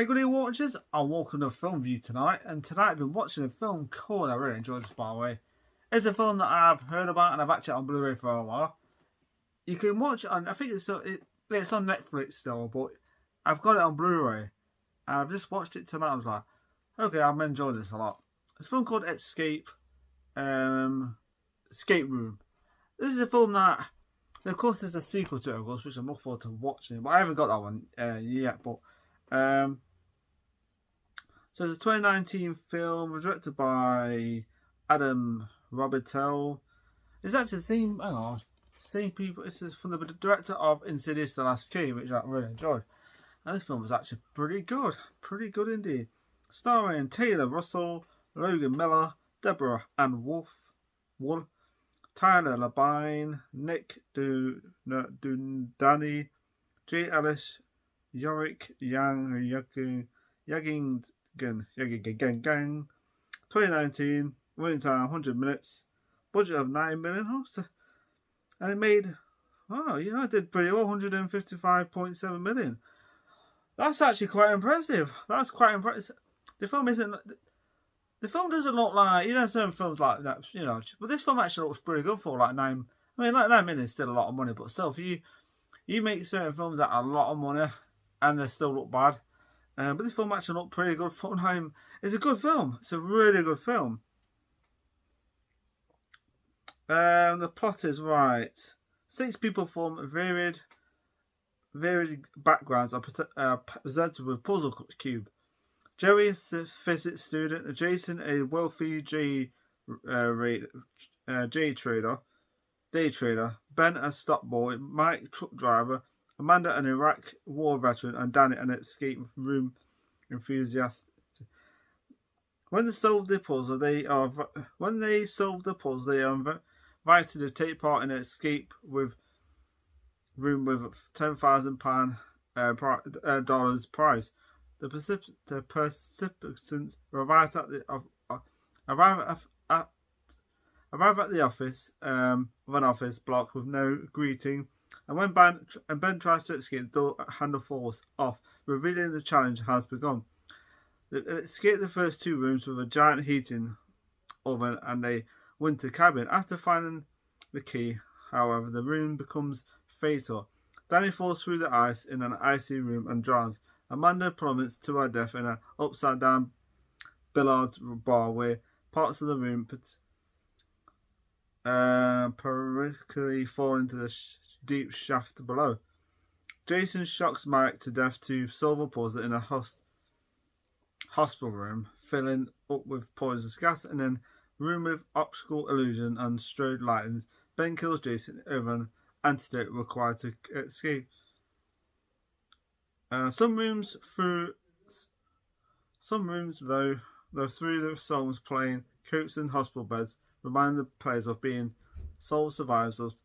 Hi, good evening, watchers. I'm welcome to Film View tonight, and tonight I've been watching a film called, I really enjoyed this by the way. It's a film that I've heard about and I've actually on Blu-ray for a while. You can watch it on, I think it's on Netflix still, but I've got it on Blu-ray. And I've just watched it tonight. I was like, okay, I'm enjoying this a lot. It's a film called Escape Room. This is a film that, of course, there's a sequel to it, of course, which I'm looking forward to watching. But I haven't got that one yet. But so it's a 2019 film directed by Adam Robitel. It's actually the same people. This is from the director of Insidious: The Last Key, which I really enjoyed. And this film was actually pretty good indeed. Starring Taylor Russell, Logan Miller, Deborah Ann Wolf, Tyler Labine, Nick Dundani, Jay Ellis, Yorick Yang, Yagging 2019, running time 100 minutes, budget of 9 million, and it made, it did pretty well, 155.7 million. That's actually quite impressive. That's quite impressive. The film doesn't look like, certain films like that, but this film actually looks pretty good for like 9 million is still a lot of money, but still, if you make certain films that are a lot of money and they still look bad, but this film actually looked pretty good for time. It's a good film. It's a really good film. The plot is right. 6 people from varied backgrounds are presented with a puzzle cube. Joey, a physics student. Jason, a wealthy day trader. Ben, a stock boy. Mike, truck driver. Amanda, an Iraq war veteran, and Danny, an escape room enthusiast. When they solve the puzzle, they are invited to take part in an escape room with $10,000 prize. The participants arrive at the office of an office block with no greeting. And when Ben tries to escape, the door handle falls off, revealing the challenge has begun. They escape the first 2 rooms with a giant heating oven and a winter cabin. After finding the key, however, the room becomes fatal. Danny falls through the ice in an icy room and drowns. Amanda plummets to her death in an upside-down billiards bar where parts of the room perilously fall into the deep shaft below. Jason shocks Mike to death to solve a puzzle in a hospital room, filling up with poisonous gas, and then room with optical illusion and strode lightnings. Ben kills Jason with an antidote required to escape. Some rooms, though through the songs playing coats and hospital beds, remind the players of being soul survivors.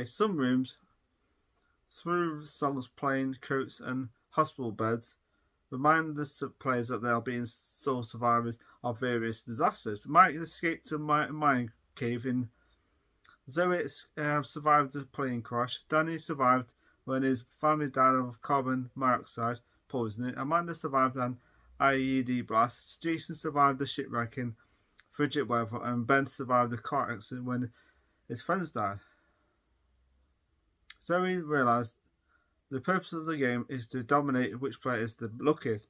Some rooms, through songs playing coats and hospital beds, remind the players that they are being soul survivors of various disasters. Mike escaped to mine cave in. Zoe survived the plane crash. Danny survived when his family died of carbon monoxide poisoning. Amanda survived an IED blast. Jason survived the shipwreck in frigid weather, and Ben survived a car accident when his friends died. Zoe realized the purpose of the game is to dominate which player is the luckiest.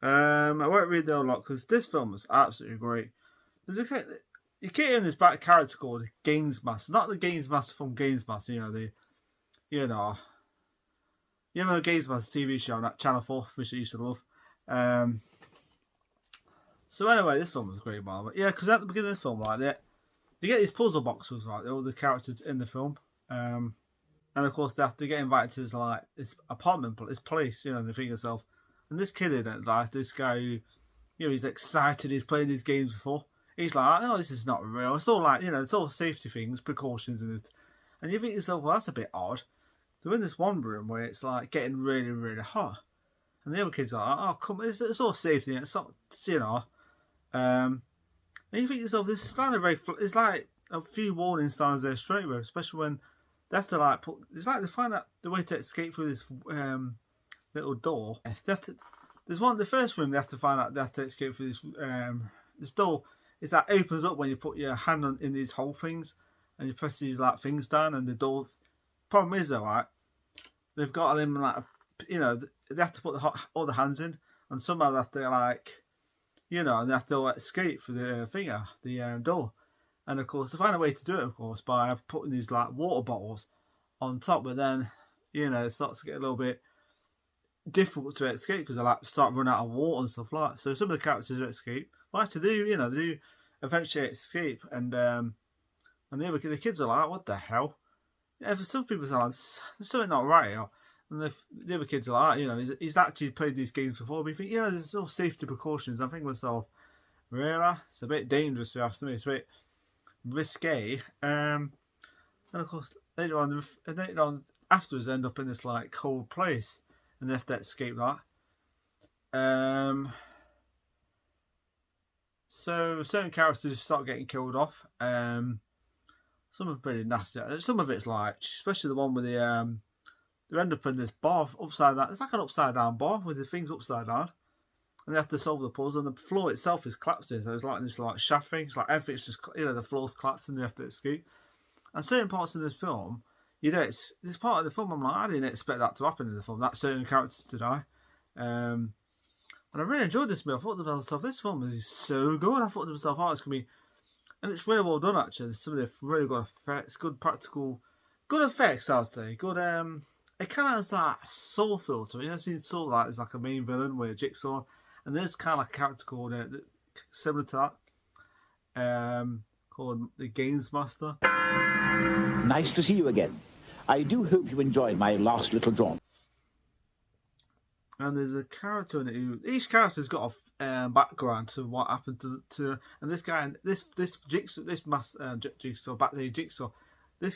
I won't read the whole lot because this film is absolutely great. You keep hearing this back character called Games Master, not the Games Master from Games Master. Games Master TV show on that Channel 4, which I used to love. So anyway, this film was a great one. But yeah, because at the beginning of this film, like you get these puzzle boxes, right? All the characters in the film, and of course they have to get invited to this apartment, this place. They think to yourself, and this kid in it, like this guy who, he's excited. He's played these games before. He's like, oh, this is not real. It's all like, it's all safety things, precautions in it. And you think to yourself, well, that's a bit odd. They're in this one room where it's like getting really, really hot. And the other kids are like, oh, come on, it's all safety. It's not, and you think to yourself, this is kind of it's like a few warning signs there straight away, especially when they have to it's like they find out the way to escape through this little door. There's one, the first room they have to find out, they have to escape through this door. Is that opens up when you put your hand in these hole things and you press these like things down, and the door. Problem is though, right? They've got them like, you know, they have to put all the hands in, and somehow they have to like, you know, and they have to escape through the door. And of course, they find a way to do it, of course, by putting these like water bottles on top. But then, you know, it starts to get a little bit difficult to escape because they like start running out of water and stuff like that. So some of the characters escape, but actually they do eventually escape, and the kids are like, what the hell? Yeah, for some people, like, there's something not right here. And the other kids are like, you know, he's actually played these games before. But you think, you know, there's no safety precautions. I think myself, really, it's a bit dangerous to have to me. It's a bit risque. And of course, later on, afterwards, they end up in this like cold place, and they have to escape that. So certain characters start getting killed off. Some are pretty nasty. Some of it's like, especially the one with the they end up in this bar upside down. It's like an upside down bar with the things upside down, and they have to solve the puzzle. And the floor itself is collapsing, so it's like this like shaft thing. It's like everything's just, you know, the floor's collapsing. They have to escape. And certain parts of this film, you know, it's this part of the film. I'm like, I didn't expect that to happen in the film. That certain characters to die. And I really enjoyed this film. I thought to myself, this film is so good. I thought to myself, oh, it's gonna be. And it's really well done, actually. Some of the really good effects, good practical, good effects, I'd say. Good, it kind of has that soul feel to it. You know, seen Soul, like, there's like a main villain with a Jigsaw, and there's kind of like a character called, similar to that, called the Games Master. Nice to see you again. I do hope you enjoyed my last little jaunt. And there's a character in it who, each character's got a background to what happened to and this guy, this Jigsaw, this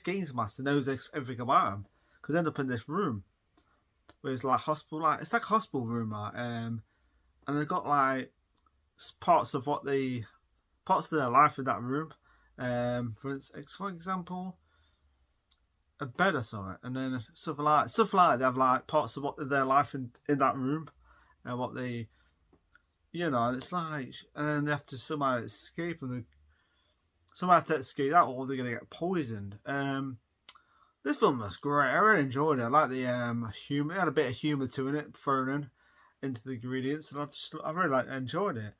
Games Master knows everything about him, because they end up in this room where it's like hospital, like it's like a hospital room, like, and they've got like parts of their life in that room, for example, a bed or something, and then stuff like they have like parts of their life in that room, and what they, you know, and it's like, and they have to somehow escape, and they somehow have to escape that, or they're gonna get poisoned. This film was great. I really enjoyed it. I like the humor. It had a bit of humor to it, thrown into the ingredients, and I really enjoyed it.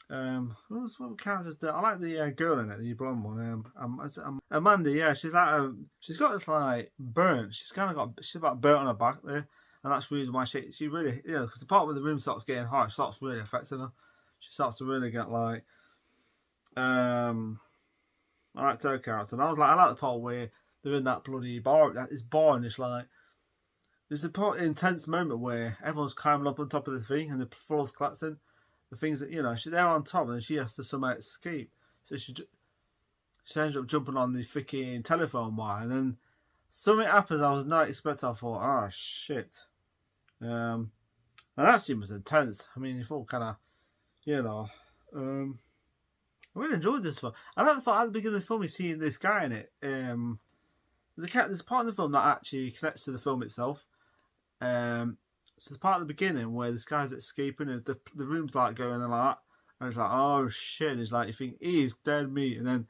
What characters do I like? The girl in it, the blonde one. Amanda. Yeah, she's like she's got this like burnt. She's got burnt on her back there, and that's the reason why she really, you know, because the part where the room starts getting hot, it starts really affecting her. She starts to really get like, I liked her character, and I like the part where they're in that bloody bar. This bar, and it's like, there's a intense moment where everyone's climbing up on top of this thing, and the floor's collapsing. The things that, you know, they're on top, and she has to somehow escape. So she ends up jumping on the freaking telephone wire, and then something happens I was not expecting. I thought, oh shit. And that scene was intense. I mean, you thought kind of, you know, I really enjoyed this film. I like the fact at the beginning of the film you see this guy in it. There's a part of the film that actually connects to the film itself. So there's part at the beginning where this guy's escaping, and the room's like going and like that, and it's like, oh shit, and it's like, you think he's dead meat, and then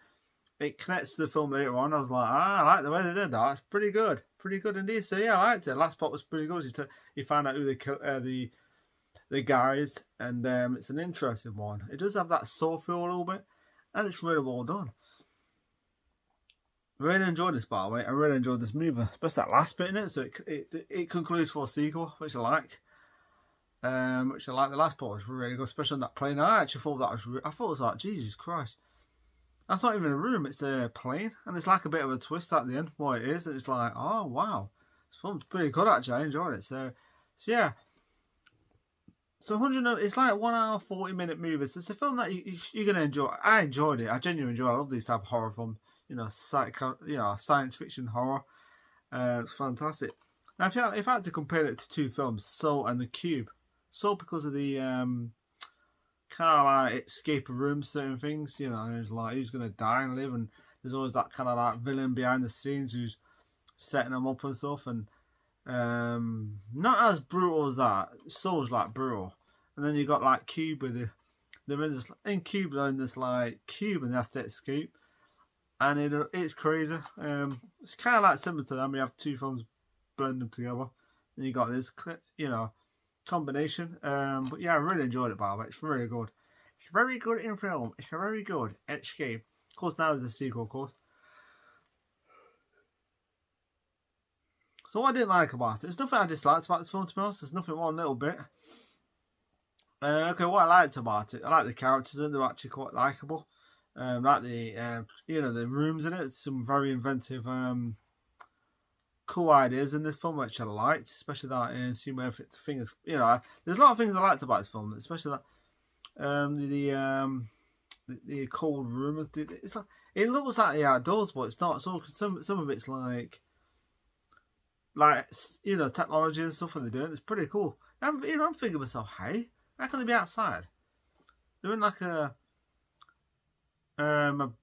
it connects to the film later on. I was like, I like the way they did that. It's pretty good indeed. So yeah, I liked it. The last part was pretty good. You find out who the guys, and it's an interesting one. It does have that soul feel a little bit, and it's really well done. I really enjoyed this, by the way. I really enjoyed this movie, especially that last bit in it. So it concludes for a sequel, which I like. Which I like. The last part was really good, especially on that plane. I actually thought that was. I thought it was like, Jesus Christ, that's not even a room. It's a plane, and it's like a bit of a twist at the end. What it is, and it's like, oh wow, this film's pretty good actually. I enjoyed it. So yeah. So 100. It's like 1 hour 40-minute movie. So it's a film that you're gonna enjoy. I enjoyed it. I genuinely enjoyed it. I love these type of horror films. You know, science fiction horror. It's fantastic. Now, if I had to compare it to two films, Soul and The Cube, Soul because of the kind of like escape a room, certain things, you know, and it's like who's gonna die and live, and there's always that kind of like villain behind the scenes who's setting them up and stuff, and Not as brutal as that. Soul's like brutal. And then you got like Cuba. They're in Cuba. They're in this like cube, and they have to escape. And it's crazy. It's kind of like similar to them. You have two films, blend them together, and you got this, combination. But yeah, I really enjoyed it. By the way, it's really good. It's very good in film. It's a very good escape. Of course, now there's a sequel, of course. So what I didn't like about it, there's nothing I disliked about this film, to be honest. There's nothing, one little bit. Okay, what I liked about it, I like the characters, and they're actually quite likable. Like the the rooms in it, some very inventive, cool ideas in this film, which I liked, especially that scene where things, there's a lot of things I liked about this film, especially that the cold room. It's like, it looks like the outdoors, but it's not. So some of it's like technology and stuff that they're doing. It's pretty cool. I'm thinking to myself, hey, how can they be outside? They're in like a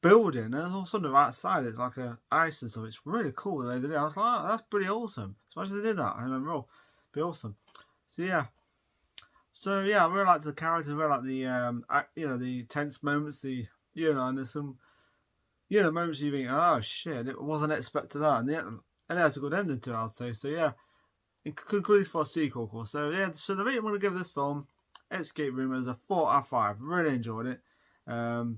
building, and there's also they're outside. It's like a ice and stuff. It's really cool the way they did it. I was like, oh, that's pretty awesome. Especially they did that. I remember, be awesome. So yeah. I really liked the characters. I really like the the tense moments. And there's some moments you think, oh shit, it wasn't expected that, and it has a good ending to it, I'd say. So yeah, it concludes for a sequel, of course. So yeah, so the rating I'm going to give this film, Escape Room, is a 4 out of 5. Really enjoyed it. So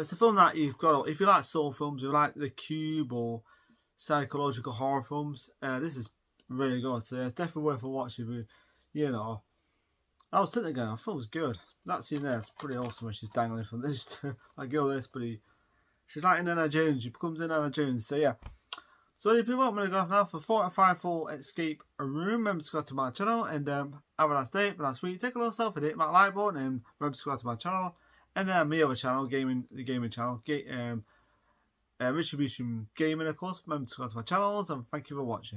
it's a film that you've got, if you like Saw films, you like The Cube or psychological horror films, this is really good. So it's definitely worth a watch. I was sitting there going, I thought it was good. That scene there is pretty awesome when she's dangling from this. I go this, but she's like Indiana Jones. She becomes Indiana Jones. So yeah. So anyway, people, I'm going to go off now for 4 out of 5 for Escape Room. Remember to subscribe to my channel, and have a nice day, have a nice week. Take a little selfie, hit my like button, and remember to subscribe to my channel. And my other channel, the gaming channel, Retribution Gaming, of course. Remember to subscribe to my channels, and thank you for watching.